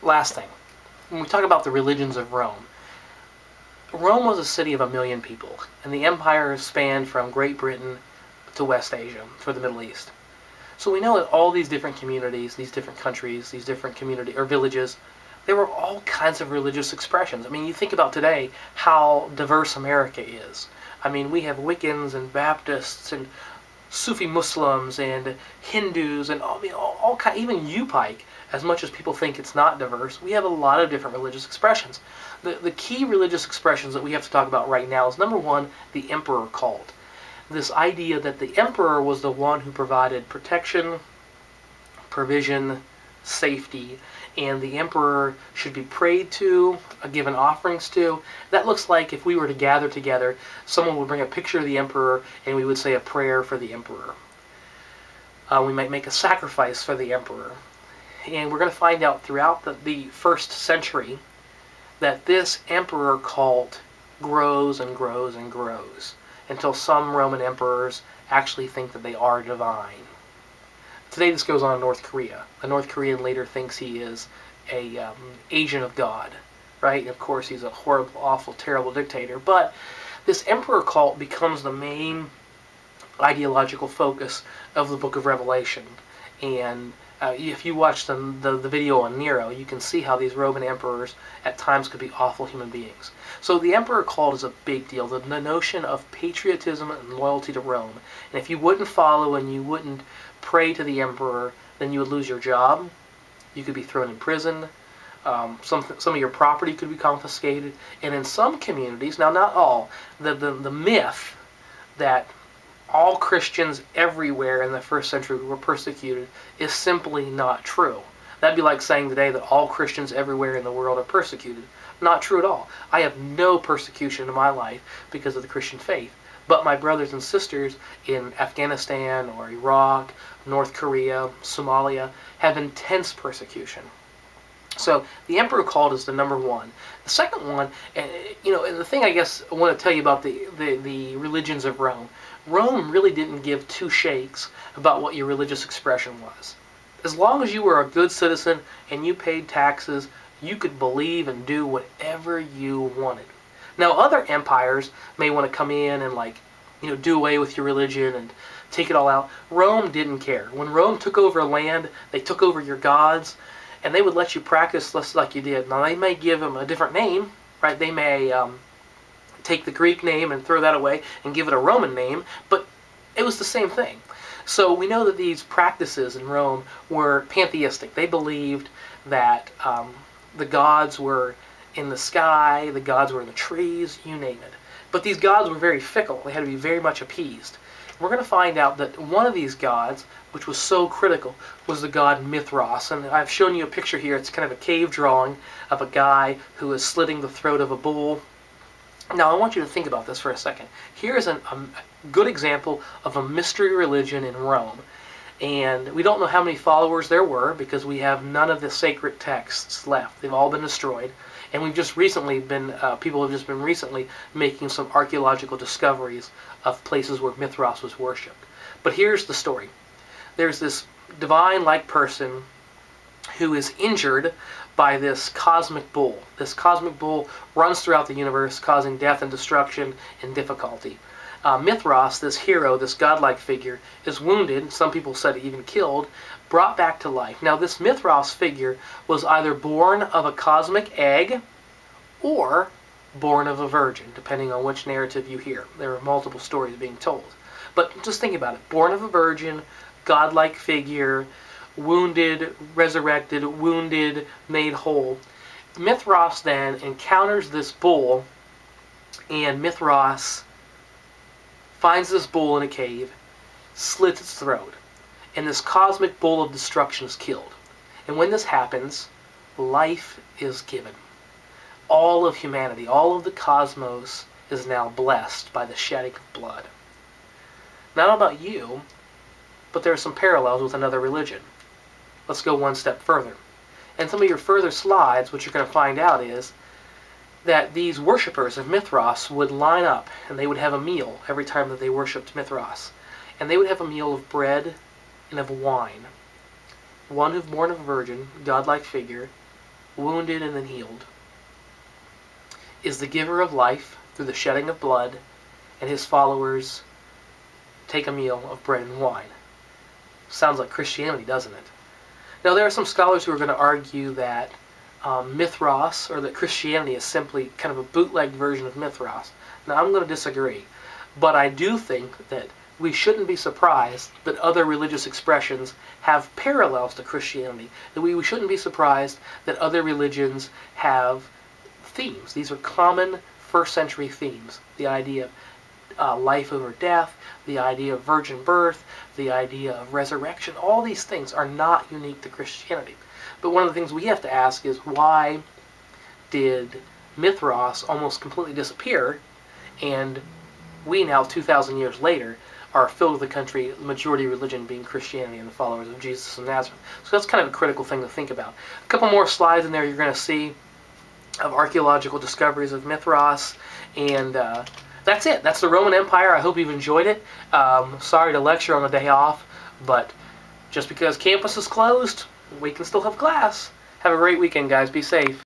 Last thing, when we talk about the religions of Rome, Rome was a city of 1 million people, and the empire spanned from Great Britain to West Asia, for the Middle East. So we know that all these different communities, these different countries, these different community or villages, there were all kinds of religious expressions. I mean, you think about today how diverse America is. I mean, we have Wiccans and Baptists and Sufi Muslims and Hindus and all kind, even U-Pike. As much as people think it's not diverse, we have a lot of different religious expressions. The key religious expressions that we have to talk about right now is, number one, the emperor cult. This idea that the emperor was the one who provided protection, provision, safety, and the emperor should be prayed to, given offerings to. That looks like if we were to gather together, someone would bring a picture of the emperor and we would say a prayer for the emperor. We might make a sacrifice for the emperor. And we're going to find out throughout the first century that this emperor cult grows and grows and grows until some Roman emperors actually think that they are divine. Today this goes on in North Korea. A North Korean leader thinks he is a agent of God, right? And of course he's a horrible, awful, terrible dictator. But this emperor cult becomes the main ideological focus of the book of Revelation. And if you watch the video on Nero, you can see how these Roman emperors at times could be awful human beings. So the emperor cult is a big deal. The notion of patriotism and loyalty to Rome. And if you wouldn't follow and you wouldn't pray to the emperor, then you would lose your job. You could be thrown in prison. Some of your property could be confiscated. And in some communities, now not all, the myth that all Christians everywhere in the first century were persecuted is simply not true. That'd be like saying today that all Christians everywhere in the world are persecuted. Not true at all. I have no persecution in my life because of the Christian faith. But my brothers and sisters in Afghanistan or Iraq, North Korea, Somalia have intense persecution. So the emperor cult is the number one. The second one, and the thing I guess I want to tell you about the religions of Rome. Rome really didn't give two shakes about what your religious expression was. As long as you were a good citizen and you paid taxes, you could believe and do whatever you wanted. Now other empires may want to come in and do away with your religion and take it all out. Rome didn't care. When Rome took over land, they took over your gods, and they would let you practice just like you did. Now they may give them a different name, right? They may take the Greek name and throw that away and give it a Roman name, but it was the same thing. So we know that these practices in Rome were pantheistic. They believed that the gods were in the sky, the gods were in the trees, you name it. But these gods were very fickle. They had to be very much appeased. We're going to find out that one of these gods, which was so critical, was the god Mithras. And I've shown you a picture here. It's kind of a cave drawing of a guy who is slitting the throat of a bull. Now, I want you to think about this for a second. Here is a good example of a mystery religion in Rome. And we don't know how many followers there were because we have none of the sacred texts left. They've all been destroyed. And we've just recently people have just been recently making some archaeological discoveries of places where Mithras was worshipped. But here's the story. There's this divine-like person who is injured by this cosmic bull. This cosmic bull runs throughout the universe, causing death and destruction and difficulty. Mithras, this hero, this godlike figure, is wounded, some people said even killed, brought back to life. Now this Mithras figure was either born of a cosmic egg or born of a virgin, depending on which narrative you hear. There are multiple stories being told. But just think about it. Born of a virgin, godlike figure, wounded, resurrected, wounded, made whole. Mithras then encounters this bull, and Mithras finds this bull in a cave, slits its throat, and this cosmic bull of destruction is killed. And when this happens, life is given. All of humanity, all of the cosmos is now blessed by the shedding of blood. Not about you, but there are some parallels with another religion. Let's go one step further. And some of your further slides, what you're going to find out is that these worshippers of Mithras would line up and they would have a meal every time that they worshipped Mithras. And they would have a meal of bread and of wine. One who born of a virgin, godlike figure, wounded and then healed, is the giver of life through the shedding of blood, and his followers take a meal of bread and wine. Sounds like Christianity, doesn't it? Now, there are some scholars who are going to argue that Mithras, or that Christianity is simply kind of a bootleg version of Mithras. Now, I'm going to disagree, but I do think that we shouldn't be surprised that other religious expressions have parallels to Christianity. That we shouldn't be surprised that other religions have themes. These are common first century themes. The idea of life over death, the idea of virgin birth, the idea of resurrection. All these things are not unique to Christianity. But one of the things we have to ask is, why did Mithras almost completely disappear, and we now, 2,000 years later, are filled with the country, the majority religion being Christianity and the followers of Jesus of Nazareth. So that's kind of a critical thing to think about. A couple more slides in there you're going to see of archaeological discoveries of Mithras, and that's it. That's the Roman Empire. I hope you've enjoyed it. Sorry to lecture on the day off, but just because campus is closed, we can still have class. Have a great weekend, guys. Be safe.